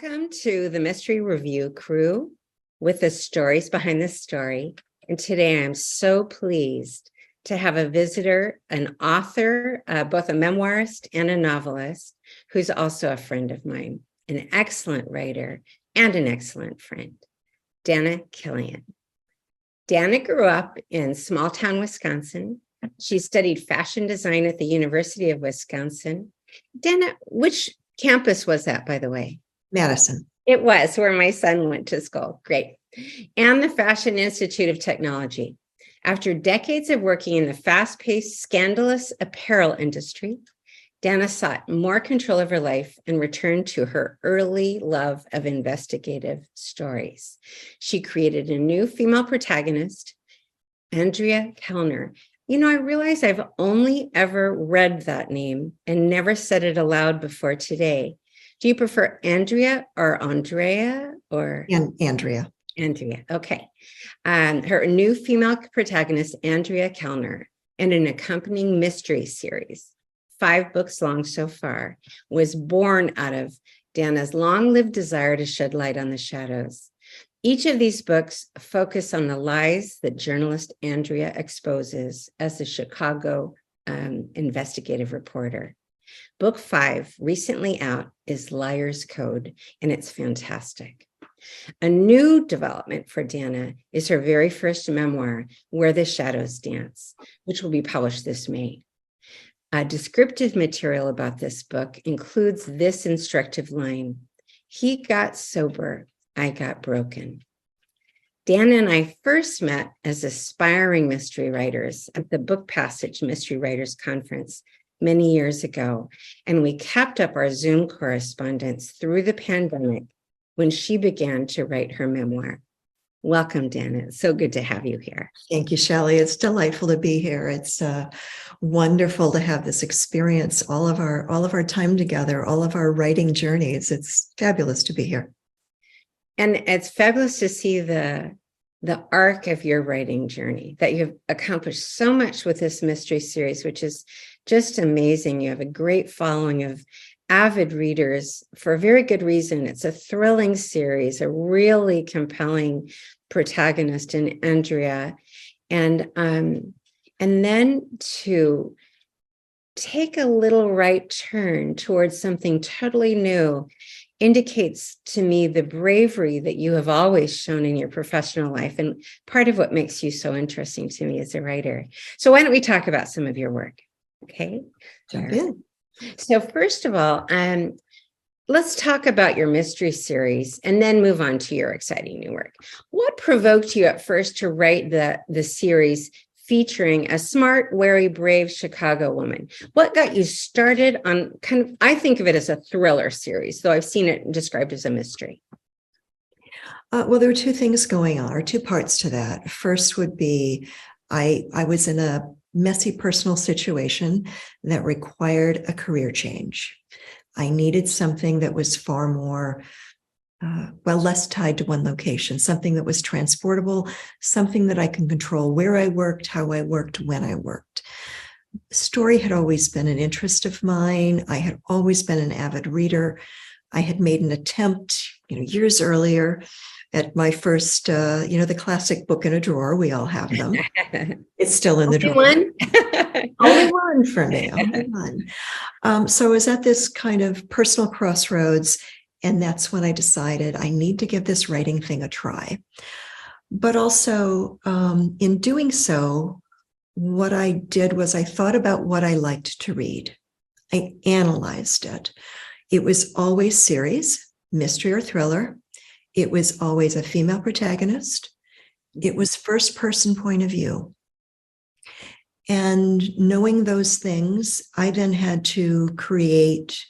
Welcome to the Mystery Review crew with the stories behind the story. And today I'm so pleased to have a visitor, an author, both a memoirist and a novelist, who's also a friend of mine, an excellent writer and an excellent friend, Dana Killion. Dana grew up in small town Wisconsin. She studied fashion design at the University of Wisconsin. Dana, which campus was that, by the way? Madison. It was where my son went to school. Great. And the Fashion Institute of Technology. After decades of working in the fast-paced, scandalous apparel industry, Dana sought more control of her life and returned to her early love of investigative stories. She created a new female protagonist, Andrea Kellner. You know, I realize I've only ever read that name and never said it aloud before today. Do you prefer Andrea or Andrea or? Andrea. Andrea, okay. Her new female protagonist, Andrea Kellner, and an accompanying mystery series, 5 books long so far, was born out of Dana's long-lived desire to shed light on the shadows. Each of these books focus on the lies that journalist Andrea exposes as a Chicago investigative reporter. Book 5, recently out, is Liar's Code, and it's fantastic. A new development for Dana is her very first memoir, Where the Shadows Dance, which will be published this May. Descriptive material about this book includes this instructive line: "He got sober, I got broken." Dana and I first met as aspiring mystery writers at the Book Passage Mystery Writers Conference many years ago, and we kept up our Zoom correspondence through the pandemic when she began to write her memoir. Welcome, Dana. It's so good to have you here. Thank you, Shelley. It's delightful to be here. It's wonderful to have this experience, all of our time together, all of our writing journeys. It's fabulous to be here. And it's fabulous to see the arc of your writing journey, that you've accomplished so much with this mystery series, which is just amazing. You have a great following of avid readers for a very good reason. It's a thrilling series, a really compelling protagonist in Andrea. And then to take a little right turn towards something totally new indicates to me the bravery that you have always shown in your professional life, and part of what makes you so interesting to me as a writer. So why don't we talk about some of your work? Okay. Jump in. So first of all, let's talk about your mystery series and then move on to your exciting new work. What provoked you at first to write the series featuring a smart, wary, brave Chicago woman? What got you started on I think of it as a thriller series, though I've seen it described as a mystery. Well, there were 2 things going on, or 2 parts to that. First would be I was in a messy personal situation that required a career change. I needed something that was far more less tied to one location, something that was transportable, something that I can control where I worked, how I worked, when I worked. Story had always been an interest of mine. I had always been an avid reader. I had made an attempt, years earlier at my first, the classic book in a drawer. We all have them. It's still in the drawer. One? Only one for me. Only one. So I was at this kind of personal crossroads. And that's when I decided I need to give this writing thing a try. But also, in doing so, what I did was I thought about what I liked to read. I analyzed it. It was always series, mystery or thriller. It was always a female protagonist. It was first-person point of view. And knowing those things, I then had to create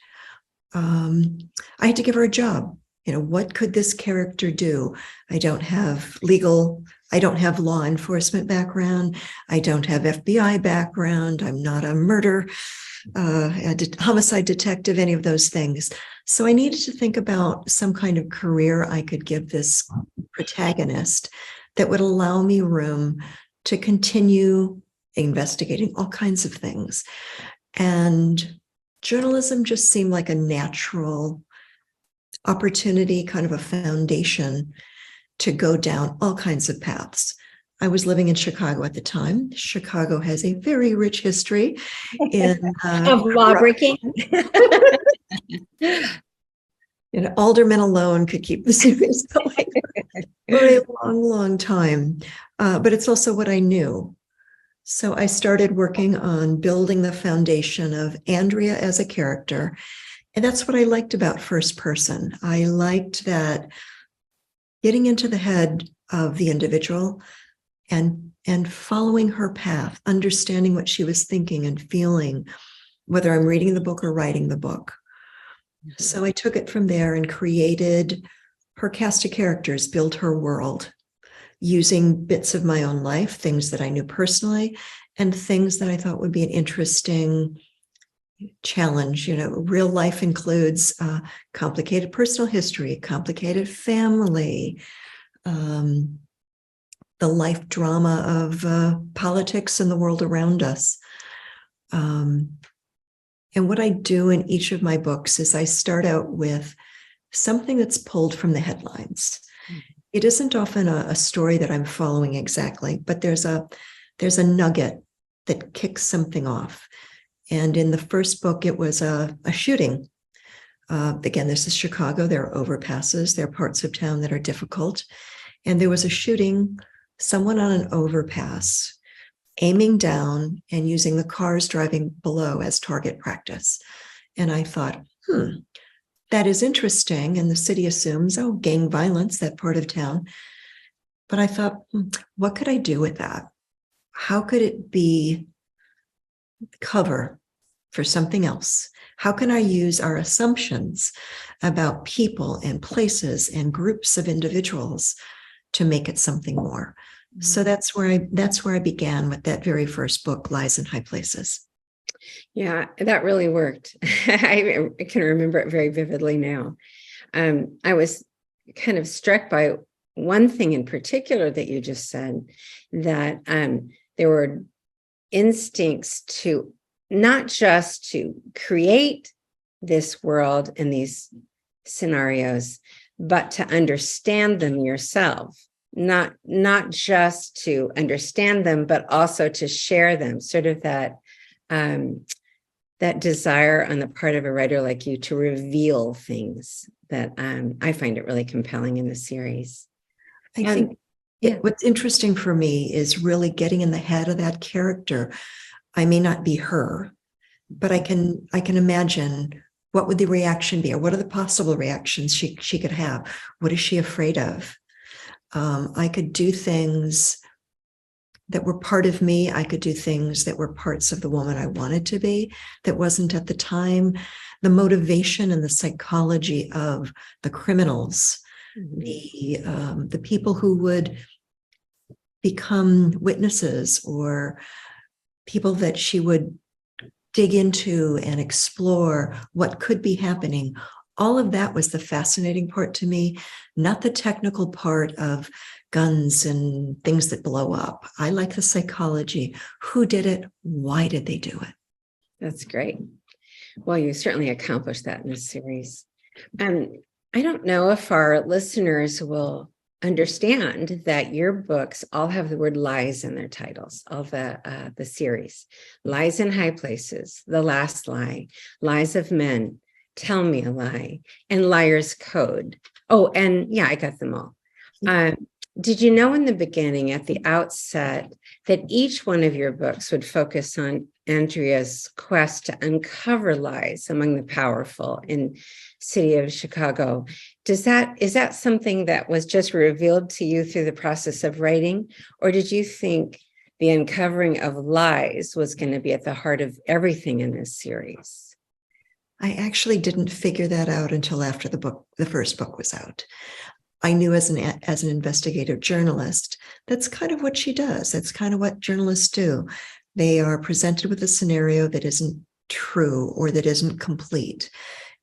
I had to give her a job. What could this character do? I don't have law enforcement background. I don't have FBI background. I'm not a homicide detective, any of those things. So I needed to think about some kind of career I could give this protagonist that would allow me room to continue investigating all kinds of things. And journalism just seemed like a natural opportunity, kind of a foundation to go down all kinds of paths. I was living in Chicago at the time. Chicago has a very rich history in of law breaking. And aldermen alone could keep the series going for a long, long time. But it's also what I knew. So I started working on building the foundation of Andrea as a character. And that's what I liked about first person. I liked that getting into the head of the individual and following her path, understanding what she was thinking and feeling, whether I'm reading the book or writing the book. So I took it from there and created her cast of characters, built her world using bits of my own life, things that I knew personally, and things that I thought would be an interesting challenge. You know, real life includes complicated personal history, complicated family, the life drama of politics and the world around us. And what I do in each of my books is I start out with something that's pulled from the headlines. It isn't often a story that I'm following exactly, but there's a nugget that kicks something off. And in the first book, it was a shooting. Again, this is Chicago. There are overpasses. There are parts of town that are difficult. And there was a shooting, someone on an overpass aiming down and using the cars driving below as target practice. And I thought, that is interesting. And the city assumes, oh, gang violence, that part of town. But I thought, what could I do with that? How could it be cover for something else? How can I use our assumptions about people and places and groups of individuals to make it something more? So that's where I began with that very first book, Lies in High Places. Yeah, that really worked. I can remember it very vividly now. I was kind of struck by one thing in particular that you just said, that there were instincts to not just to create this world and these scenarios, but to understand them yourself. Not just to understand them, but also to share them, sort of that desire on the part of a writer like you to reveal things that I find it really compelling in the series. I think what's interesting for me is really getting in the head of that character. I may not be her, but I can imagine what would the reaction be, or what are the possible reactions she could have? What is she afraid of? I could do things that were part of me. I could do things that were parts of the woman I wanted to be that wasn't at the time. The motivation and the psychology of the criminals, the people who would become witnesses, or people that she would dig into and explore what could be happening. All of that was the fascinating part to me, not the technical part of guns and things that blow up. I like the psychology. Who did it? Why did they do it? That's great. Well, you certainly accomplished that in this series. I don't know if our listeners will understand that your books all have the word lies in their titles, all the series. Lies in High Places, The Last Lie, Lies of Men, Tell Me a Lie, and Liar's Code. Oh, and yeah, I got them all. Did you know in the beginning, at the outset, that each one of your books would focus on Andrea's quest to uncover lies among the powerful in city of Chicago? Is that something that was just revealed to you through the process of writing, or did you think the uncovering of lies was going to be at the heart of everything in this series? I actually didn't figure that out until after the first book was out. I knew as an investigative journalist, that's kind of what she does. That's kind of what journalists do. They are presented with a scenario that isn't true or that isn't complete,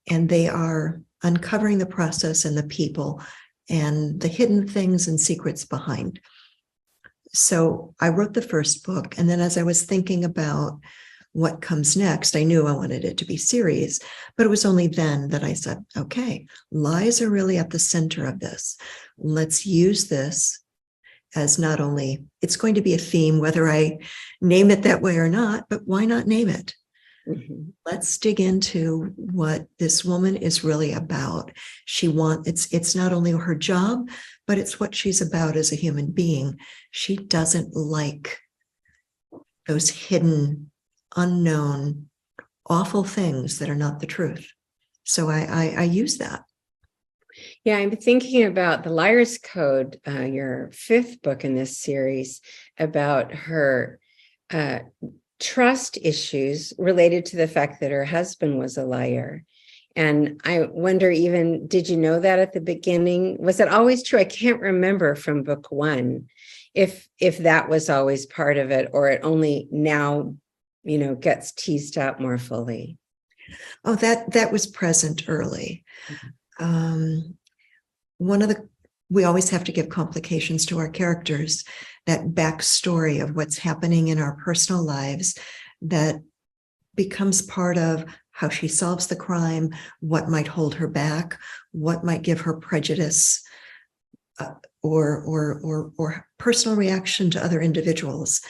and they are uncovering the process and the people and the hidden things and secrets behind. So I wrote the first book, and then as I was thinking about what comes next. I knew I wanted it to be series, but it was only then that I said, okay, lies are really at the center of this. Let's use this as not only, it's going to be a theme, whether I name it that way or not, but why not name it? Mm-hmm. Let's dig into what this woman is really about. It's not only her job, but it's what she's about as a human being. She doesn't like those hidden, unknown, awful things that are not the truth. So I use that. Yeah, I'm thinking about The Liar's Code, your fifth book in this series, about her trust issues related to the fact that her husband was a liar. And I wonder, even, did you know that at the beginning? Was it always true? I can't remember from book one if that was always part of it, or it only now, gets teased out more fully. Oh, that was present early. We always have to give complications to our characters, that backstory of what's happening in our personal lives that becomes part of how she solves the crime, what might hold her back, what might give her prejudice, or personal reaction to other individuals.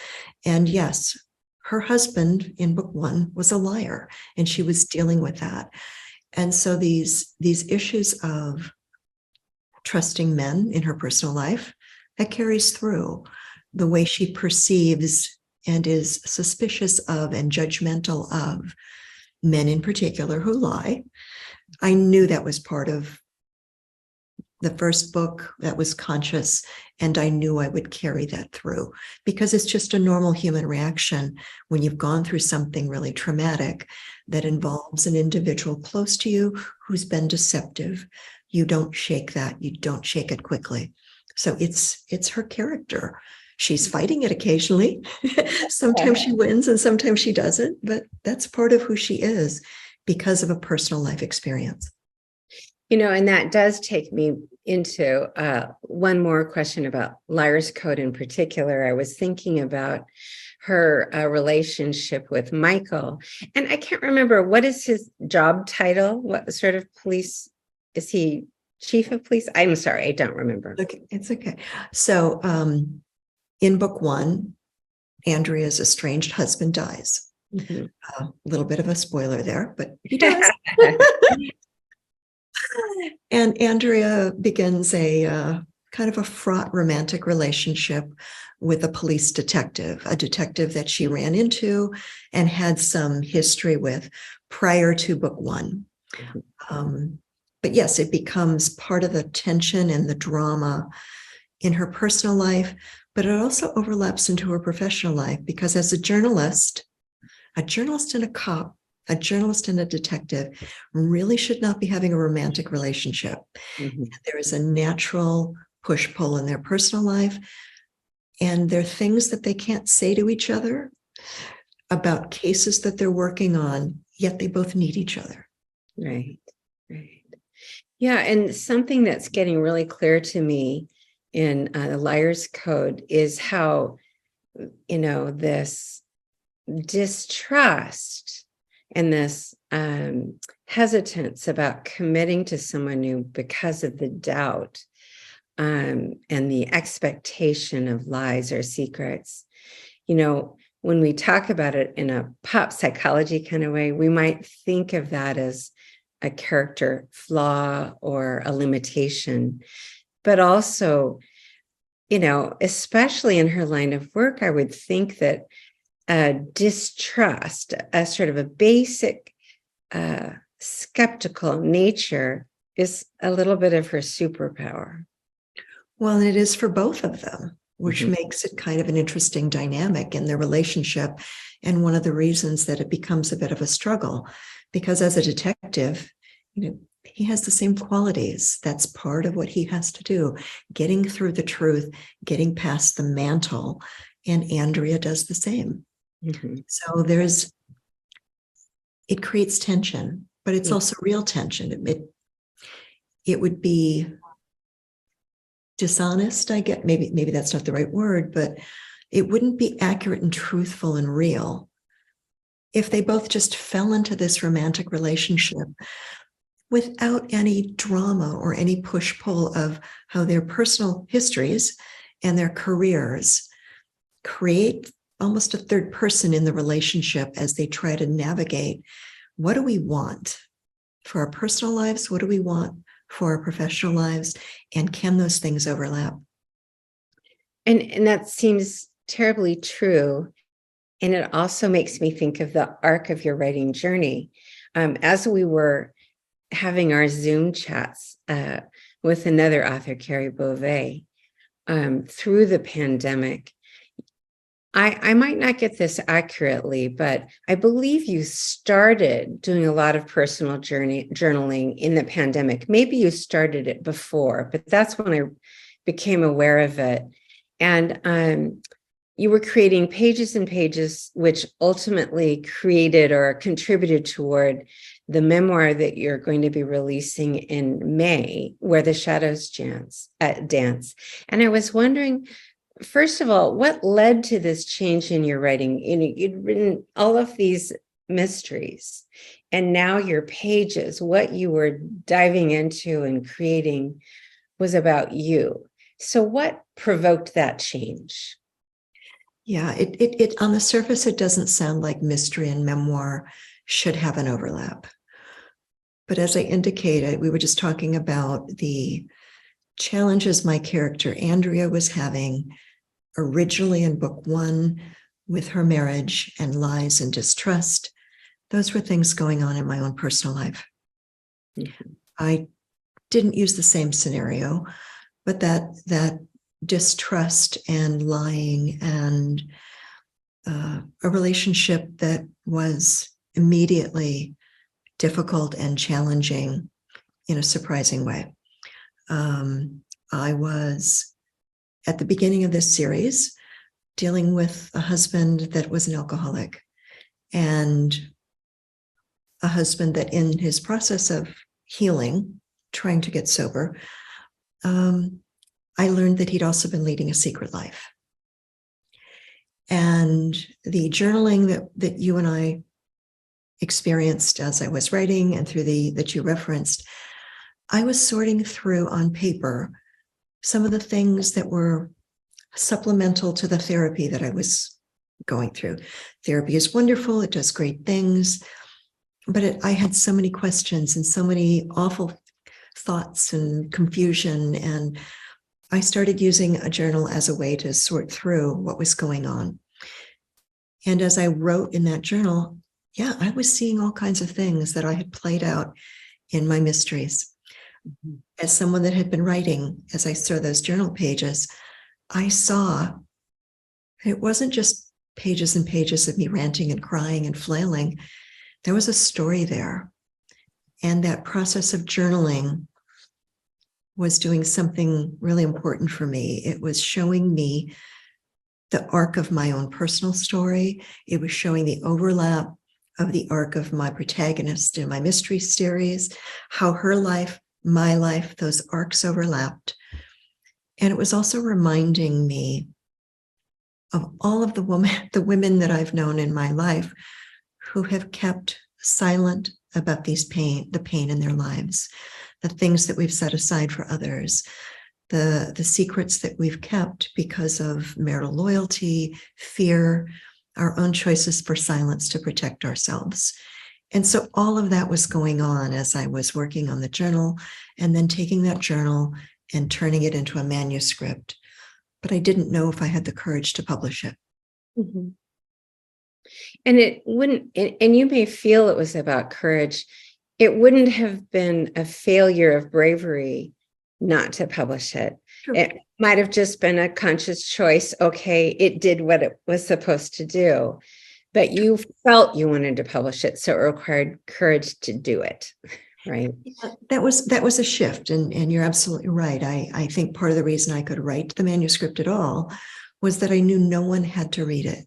And yes, her husband in book one was a liar, and she was dealing with that. And so these issues of trusting men in her personal life, that carries through the way she perceives and is suspicious of and judgmental of men in particular who lie. I knew that was part of the first book, that was conscious, and I knew I would carry that through because it's just a normal human reaction when you've gone through something really traumatic that involves an individual close to you who's been deceptive. You don't shake that. You don't shake it quickly. So it's her character. She's fighting it occasionally. Sometimes she wins and sometimes she doesn't, but that's part of who she is because of a personal life experience. And that does take me into one more question about Liar's Code in particular. I was thinking about her relationship with Michael, and I can't remember, what is his job title? What sort of police is he? Chief of police? I'm sorry, I don't remember. Okay, it's okay. So in book one, Andrea's estranged husband dies. Mm-hmm. A little bit of a spoiler there, but he does. And Andrea begins a kind of a fraught romantic relationship with a police detective, a detective that she ran into and had some history with prior to book one. But yes, it becomes part of the tension and the drama in her personal life, but it also overlaps into her professional life because as a journalist and a cop, a journalist and a detective really should not be having a romantic relationship. Mm-hmm. There is a natural push-pull in their personal life, and there are things that they can't say to each other about cases that they're working on, yet they both need each other. Right. Yeah, and something that's getting really clear to me in the Liar's Code is how, this distrust and this hesitance about committing to someone new because of the doubt and the expectation of lies or secrets. When we talk about it in a pop psychology kind of way, we might think of that as a character flaw or a limitation, but also, especially in her line of work, I would think that distrust, a sort of a basic skeptical nature, is a little bit of her superpower. Well, it is for both of them, which Mm-hmm. makes it kind of an interesting dynamic in their relationship. And one of the reasons that it becomes a bit of a struggle, because as a detective, he has the same qualities. That's part of what he has to do, getting through the truth, getting past the mantle. And Andrea does the same. Mm-hmm. So it creates tension, but it's also real tension. It would be dishonest, I get. Maybe that's not the right word, but it wouldn't be accurate and truthful and real if they both just fell into this romantic relationship without any drama or any push-pull of how their personal histories and their careers create almost a third person in the relationship as they try to navigate, what do we want for our personal lives? What do we want for our professional lives? And can those things overlap? And that seems terribly true. And it also makes me think of the arc of your writing journey. As we were having our Zoom chats with another author, Carrie Beauvais, through the pandemic, I might not get this accurately, but I believe you started doing a lot of personal journaling in the pandemic. Maybe you started it before, but that's when I became aware of it. And you were creating pages and pages, which ultimately created or contributed toward the memoir that you're going to be releasing in May, Where the Shadows Dance. And I was wondering, first of all, what led to this change in your writing? You'd written all of these mysteries, and now your pages, what you were diving into and creating was about you. So what provoked that change? Yeah, it on the surface, it doesn't sound like mystery and memoir should have an overlap. But as I indicated, we were just talking about the challenges my character Andrea was having originally in book one with her marriage and lies and distrust. Those were things going on in my own personal life. Mm-hmm. I didn't use the same scenario, but that distrust and lying and a relationship that was immediately difficult and challenging in a surprising way. I was, at the beginning of this series, dealing with a husband that was an alcoholic and a husband that in his process of healing, trying to get sober, I learned that he'd also been leading a secret life. And the journaling that you and I experienced as I was writing and through that you referenced, I was sorting through on paper some of the things that were supplemental to the therapy that I was going through. Therapy is wonderful. It does great things. But I had so many questions and so many awful thoughts and confusion. And I started using a journal as a way to sort through what was going on. And as I wrote in that journal, yeah, I was seeing all kinds of things that I had played out in my mysteries. Mm-hmm. As someone that had been writing, as I saw those journal pages, I saw it wasn't just pages and pages of me ranting and crying and flailing. There was a story there. And that process of journaling was doing something really important for me. It was showing me the arc of my own personal story. It was showing the overlap of the arc of my protagonist in my mystery series, how her life, my life, those arcs overlapped. And it was also reminding me of all of the women that I've known in my life who have kept silent about the pain in their lives, the things that we've set aside for others, the secrets that we've kept because of marital loyalty, fear, our own choices for silence to protect ourselves. And so all of that was going on as I was working on the journal and then taking that journal and turning it into a manuscript. But I didn't know if I had the courage to publish it. Mm-hmm. And it wouldn't, and you may feel it was about courage. It wouldn't have been a failure of bravery not to publish it. Sure. It might have just been a conscious choice. Okay, it did what it was supposed to do, but you felt you wanted to publish it, so it required courage to do it, right? That was a shift, and you're absolutely right. I think part of the reason I could write the manuscript at all was that I knew no one had to read it.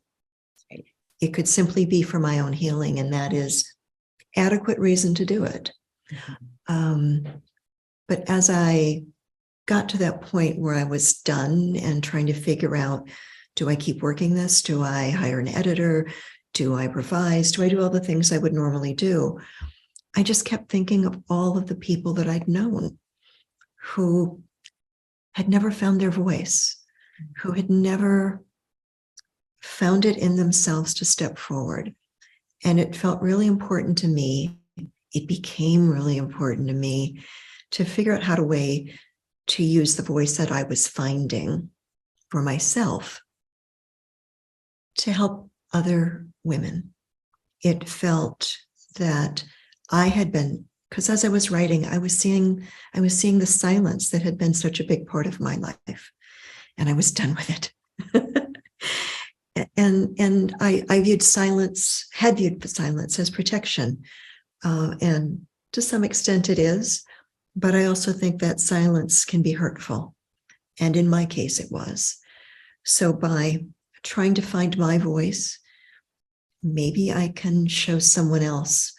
Right. It could simply be for my own healing, and that is adequate reason to do it. Mm-hmm. But as I got to that point where I was done and trying to figure out, do I keep working this? Do I hire an editor? Do I revise? Do I do all the things I would normally do? I just kept thinking of all of the people that I'd known who had never found their voice, who had never found it in themselves to step forward. And it felt really important to me. It became really important to me to figure out how to use the voice that I was finding for myself to help other women. It felt that I had been, because as I was writing, I was seeing the silence that had been such a big part of my life, and I was done with it. and I had viewed silence as protection, and to some extent it is, but I also think that silence can be hurtful, and in my case it was. So by trying to find my voice, maybe I can show someone else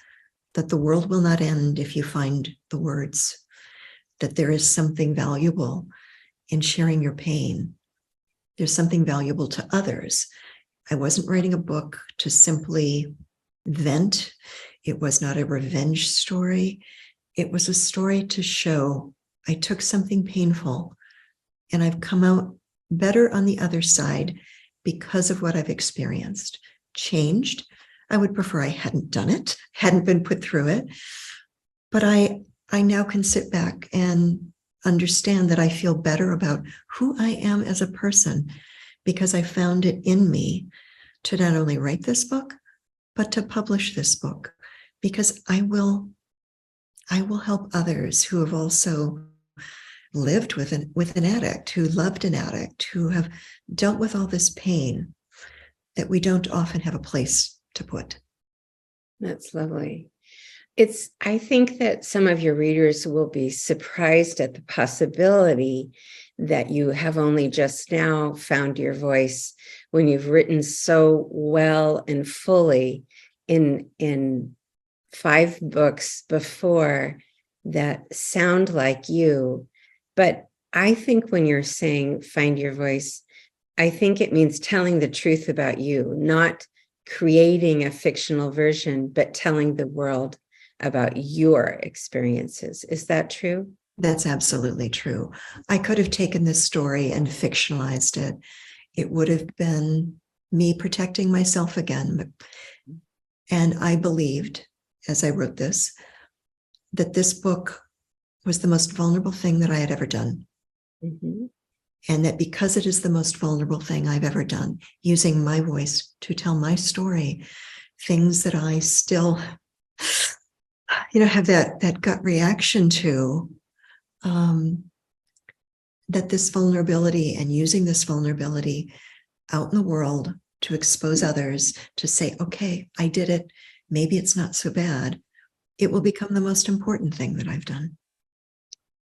that the world will not end if you find the words, that there is something valuable in sharing your pain. There's something valuable to others. I wasn't writing a book to simply vent. It was not a revenge story. It was a story to show I took something painful and I've come out better on the other side because of what I've experienced. Changed. I would prefer I hadn't done it, hadn't been put through it. But I now can sit back and understand that I feel better about who I am as a person because I found it in me to not only write this book, but to publish this book, because I will help others who have also lived with an addict, who loved an addict, who have dealt with all this pain that we don't often have a place to put. That's lovely. I think that some of your readers will be surprised at the possibility that you have only just now found your voice when you've written so well and fully in 5 books before that sound like you. But I think when you're saying find your voice, I think it means telling the truth about you, not creating a fictional version, but telling the world about your experiences. Is that true? That's absolutely true. I could have taken this story and fictionalized it. It would have been me protecting myself again. And I believed, as I wrote this, that this book was the most vulnerable thing that I had ever done. Mm-hmm. And that because it is the most vulnerable thing I've ever done, using my voice to tell my story, things that I still, have that gut reaction to, that this vulnerability and using this vulnerability out in the world to expose others, to say, okay, I did it. Maybe it's not so bad. It will become the most important thing that I've done.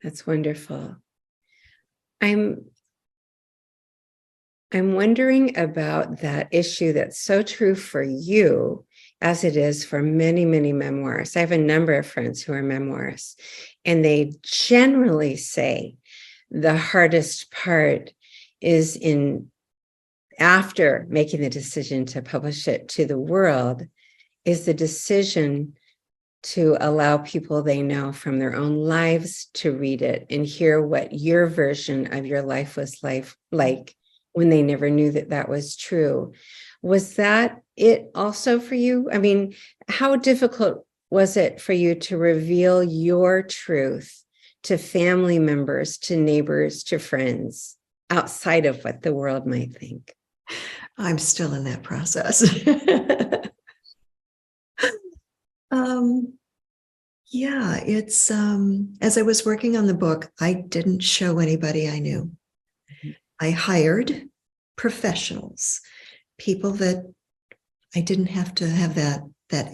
That's wonderful. I'm wondering about that issue that's so true for you as it is for many, many memoirists. I have a number of friends who are memoirists, and they generally say the hardest part is after making the decision to publish it to the world, is the decision to allow people they know from their own lives to read it and hear what your version of your life was like when they never knew that was true. Was that it also for you? I mean, how difficult was it for you to reveal your truth to family members, to neighbors, to friends, outside of what the world might think? I'm still in that process. Yeah, it's as I was working on the book, I didn't show anybody I knew. Mm-hmm. I hired professionals, people that I didn't have to have that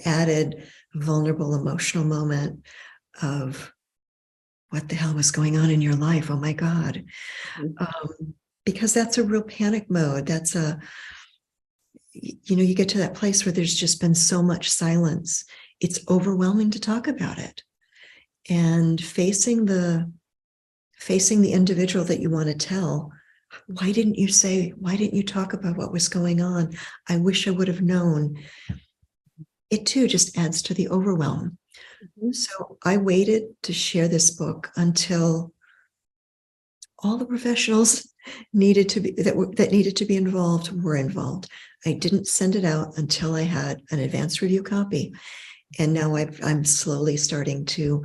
added vulnerable emotional moment of what the hell was going on in your life? Oh my God. Mm-hmm. Because that's a real panic mode. That's you get to that place where there's just been so much silence. It's overwhelming to talk about it. And facing the individual that you want to tell Why didn't you talk about what was going on? I wish I would have known. It too just adds to the overwhelm. Mhm. So I waited to share this book until all the professionals that needed to be involved were involved. I didn't send it out until I had an advanced review copy. And now I'm slowly starting to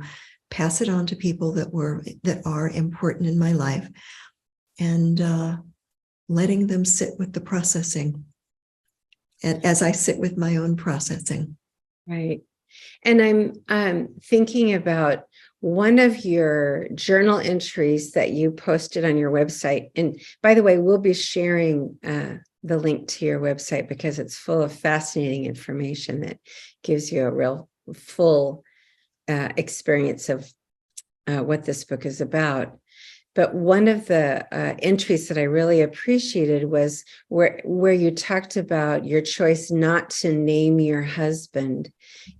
pass it on to people that are important in my life, and letting them sit with the processing, and as I sit with my own processing. Right. And I'm thinking about one of your journal entries that you posted on your website. And by the way, we'll be sharing the link to your website because it's full of fascinating information that gives you a real full experience of what this book is about. But one of the entries that I really appreciated was where you talked about your choice not to name your husband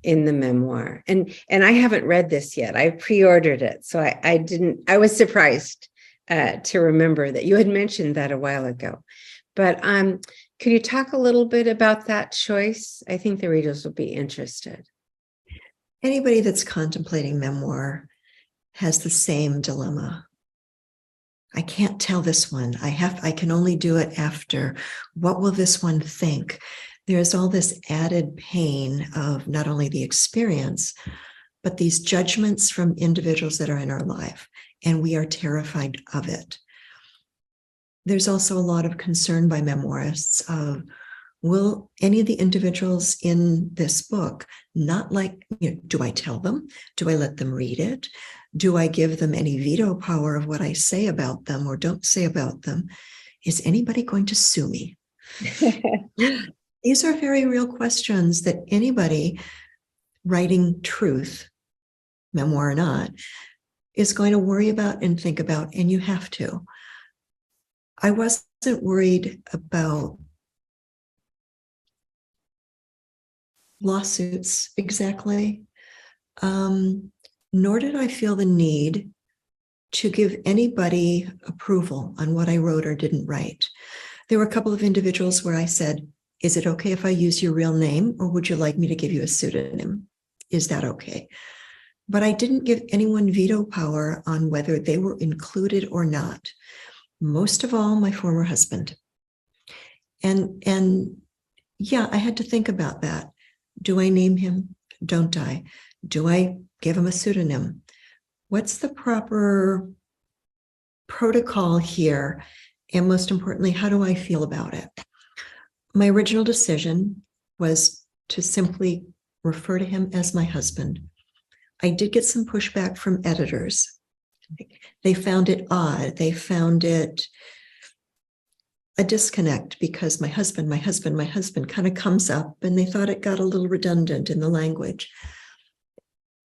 in the memoir. And I haven't read this yet. I pre-ordered it. So I was surprised to remember that you had mentioned that a while ago. But could you talk a little bit about that choice? I think the readers will be interested. Anybody that's contemplating memoir has the same dilemma. I can't tell this one. I can only do it after. What will this one think? There's all this added pain of not only the experience, but these judgments from individuals that are in our life, and we are terrified of it. There's also a lot of concern by memoirists of, will any of the individuals in this book not like, do I tell them? Do I let them read it? Do I give them any veto power of what I say about them or don't say about them? Is anybody going to sue me? These are very real questions that anybody writing truth, memoir or not, is going to worry about and think about, and you have to. I wasn't worried about lawsuits exactly, nor did I feel the need to give anybody approval on what I wrote or didn't write. There were a couple of individuals where I said, is it okay if I use your real name, or would you like me to give you a pseudonym? Is that okay? But I didn't give anyone veto power on whether they were included or not. Most of all, my former husband. And yeah, I had to think about that. Do I name him? Don't I? Do I give him a pseudonym? What's the proper protocol here? And most importantly, how do I feel about it? My original decision was to simply refer to him as my husband. I did get some pushback from editors. They found it odd. They found it a disconnect because my husband kind of comes up, and they thought it got a little redundant in the language.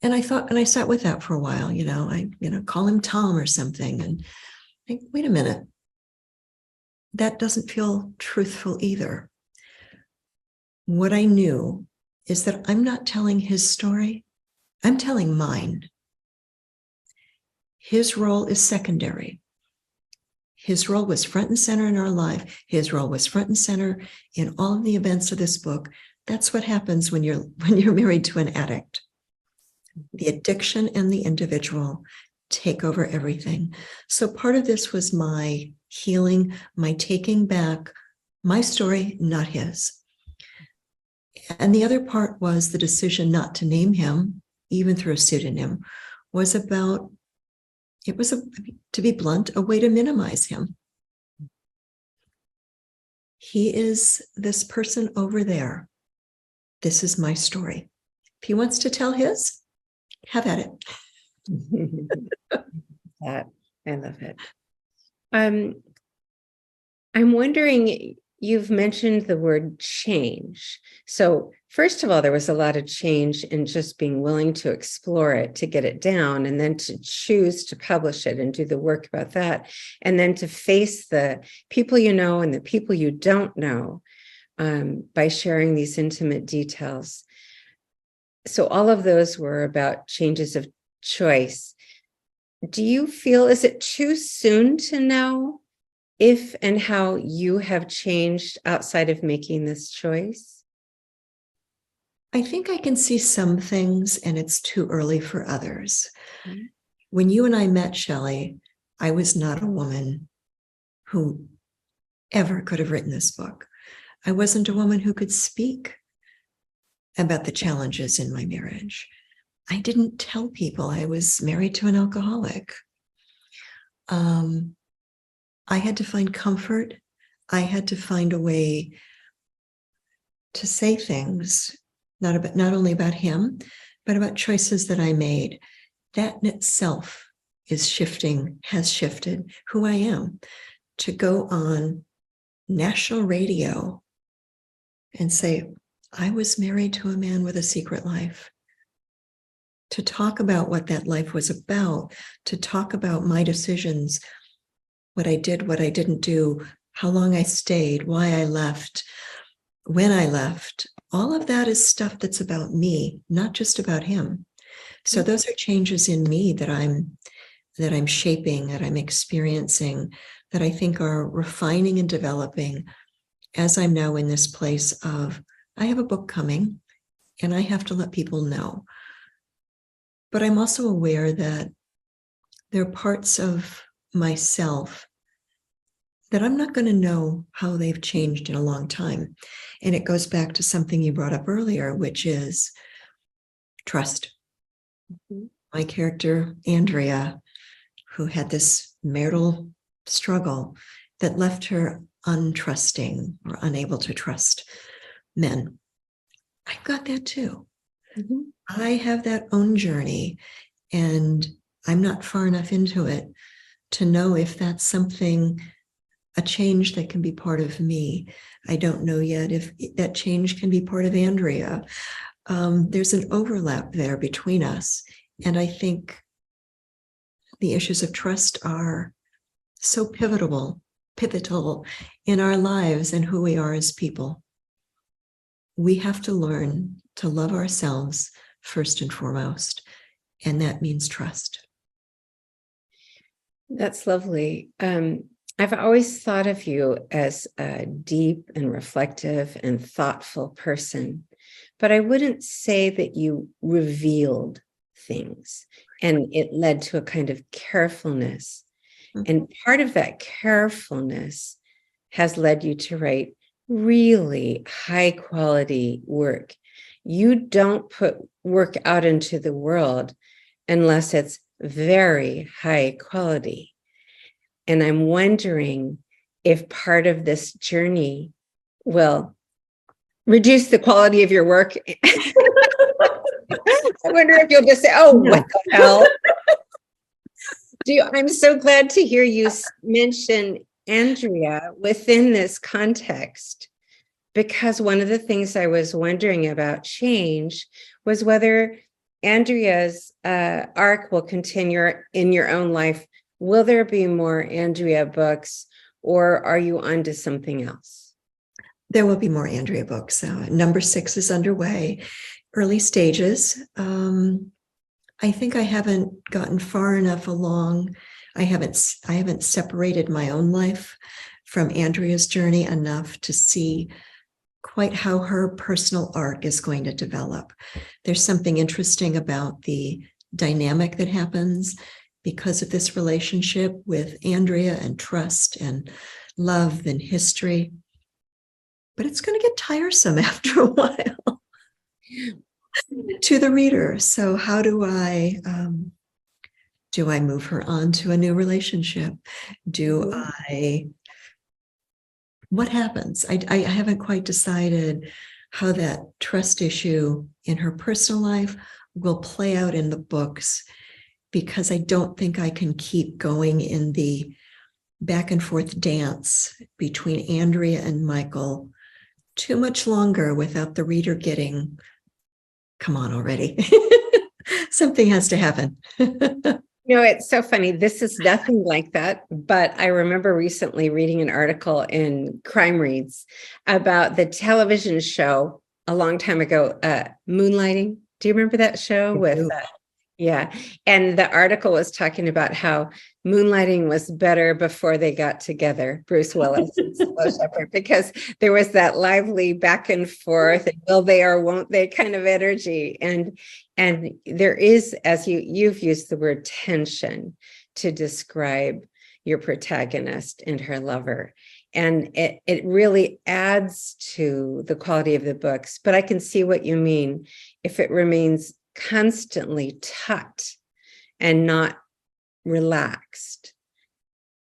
And I sat with that for a while, I call him Tom or something, and think, wait a minute, that doesn't feel truthful either. What I knew is that I'm not telling his story, I'm telling mine. His role is secondary. His role was front and center in our life. His role was front and center in all of the events of this book. That's what happens when you're married to an addict. The addiction and the individual take over everything. So part of this was my healing, my taking back my story, not his. And the other part was the decision not to name him, even through a pseudonym, was about, to be blunt, a way to minimize him. He is this person over there. This is my story. If he wants to tell his, have at it. I love it. I'm wondering, you've mentioned the word change. So first of all, there was a lot of change in just being willing to explore it, to get it down, and then to choose to publish it and do the work about that. And then to face the people you know and the people you don't know by sharing these intimate details. So all of those were about changes of choice. Do you feel, is it too soon to know if and how you have changed outside of making this choice? I think I can see some things, and it's too early for others. Mm-hmm. When you and I met, Shelley, I was not a woman who ever could have written this book. I wasn't a woman who could speak about the challenges in my marriage. I didn't tell people I was married to an alcoholic. I had to find comfort. I had to find a way to say things, not only about him, but about choices that I made. That in itself has shifted who I am. To go on national radio and say, I was married to a man with a secret life. To talk about what that life was about, to talk about my decisions, what I did, what I didn't do, how long I stayed, why I left, when I left. All of that is stuff that's about me, not just about him. So those are changes in me that I'm shaping, that I'm experiencing, that I think are refining and developing as I'm now in this place of, I have a book coming and I have to let people know. But I'm also aware that there are parts of myself that I'm not going to know how they've changed in a long time. And it goes back to something you brought up earlier, which is trust. Mm-hmm. My character, Andrea, who had this marital struggle that left her untrusting or unable to trust men. I've got that too. Mm-hmm. I have that own journey, and I'm not far enough into it to know if that's something, a change that can be part of me. I don't know yet if that change can be part of Andrea. There's an overlap there between us. And I think the issues of trust are so pivotal in our lives and who we are as people. We have to learn to love ourselves first and foremost, and that means trust. That's lovely. I've always thought of you as a deep and reflective and thoughtful person, but I wouldn't say that you revealed things, and it led to a kind of carefulness. Mm-hmm. And part of that carefulness has led you to write really high quality work. You don't put work out into the world unless it's very high quality. And I'm wondering if part of this journey will reduce the quality of your work. I wonder if you'll just say, oh, no. What the hell? I'm so glad to hear you mention Andrea within this context, because one of the things I was wondering about change was whether Andrea's arc will continue in your own life. Will there be more Andrea books, or are you on to something else? There will be more Andrea books. Number 6 is underway, early stages. I think I haven't gotten far enough along. I haven't separated my own life from Andrea's journey enough to see quite how her personal arc is going to develop. There's something interesting about the dynamic that happens because of this relationship with Andrea, and trust and love and history. But it's going to get tiresome after a while to the reader. So how do I move her on to a new relationship? What happens? I haven't quite decided how that trust issue in her personal life will play out in the books, because I don't think I can keep going in the back and forth dance between Andrea and Michael too much longer without the reader getting, come on already. Something has to happen. It's so funny. This is nothing like that, but I remember recently reading an article in Crime Reads about the television show a long time ago, Moonlighting. Do you remember that show with Yeah. And the article was talking about how moonlighting was better before they got together, Bruce Willis and Sybil Shepherd, because there was that lively back and forth, and will they or won't they kind of energy. And there is, as you've used the word tension to describe your protagonist and her lover. And it really adds to the quality of the books. But I can see what you mean if it remains constantly taut and not relaxed.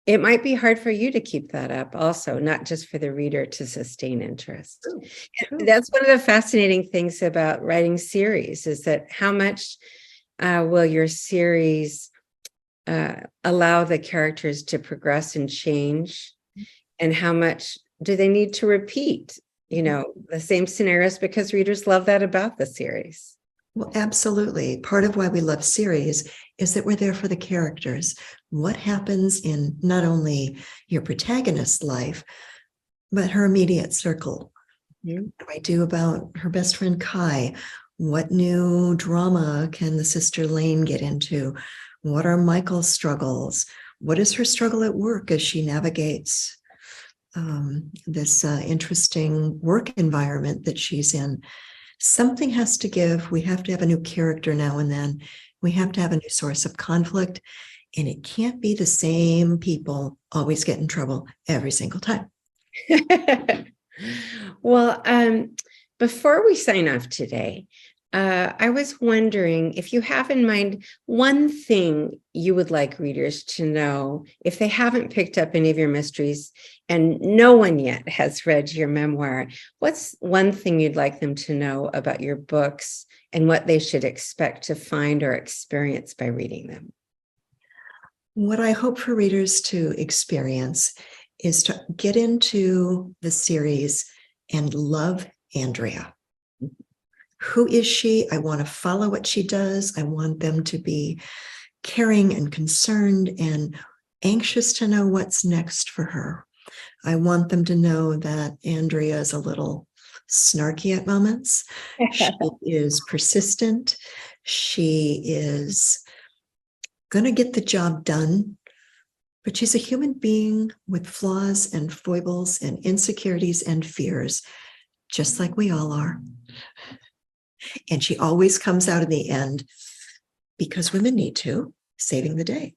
It might be hard for you to keep that up also, not just for the reader to sustain interest. True. That's one of the fascinating things about writing series, is that how much will your series allow the characters to progress and change, and how much do they need to repeat, the same scenarios, because readers love that about the series. Well, absolutely. Part of why we love series is that we're there for the characters. What happens in not only your protagonist's life, but her immediate circle. Mm-hmm. What do I do about her best friend Kai? What new drama can the sister Lane get into? What are Michael's struggles? What is her struggle at work as she navigates this interesting work environment that she's in? Something has to give. We have to have a new character now and then. We have to have a new source of conflict. And it can't be the same people always get in trouble every single time. Well, before we sign off today, I was wondering if you have in mind one thing you would like readers to know if they haven't picked up any of your mysteries and no one yet has read your memoir. What's one thing you'd like them to know about your books and what they should expect to find or experience by reading them? What I hope for readers to experience is to get into the series and love Andrea. Who is she? I want to follow what she does. I want them to be caring and concerned and anxious to know what's next for her. I want them to know that Andrea is a little snarky at moments. She is persistent. She is going to get the job done, but she's a human being with flaws and foibles and insecurities and fears, just like we all are. And she always comes out in the end, because women need to, saving the day.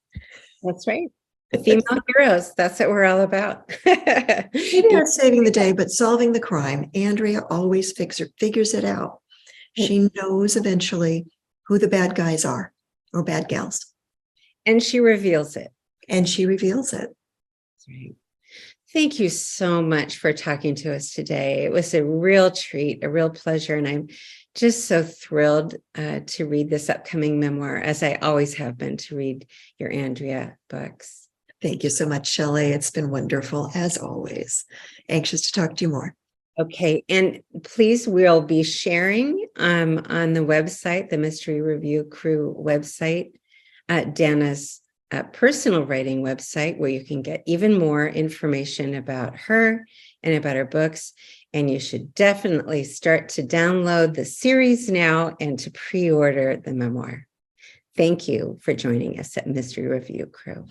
That's right. The female heroes, that's what we're all about. Maybe not saving the day, but solving the crime. Andrea always figures it out. She knows eventually who the bad guys are, or bad gals. And she reveals it. And she reveals it. That's right. Thank you so much for talking to us today. It was a real treat, a real pleasure. And I'm just so thrilled to read this upcoming memoir, as I always have been, to read your Andrea books. Thank you so much, Shelley. It's been wonderful, as always. Anxious to talk to you more. Okay. And please, we'll be sharing on the website, the Mystery Review Crew website, Dana's personal writing website, where you can get even more information about her and about her books. And you should definitely start to download the series now and to pre-order the memoir. Thank you for joining us at Mystery Review Crew.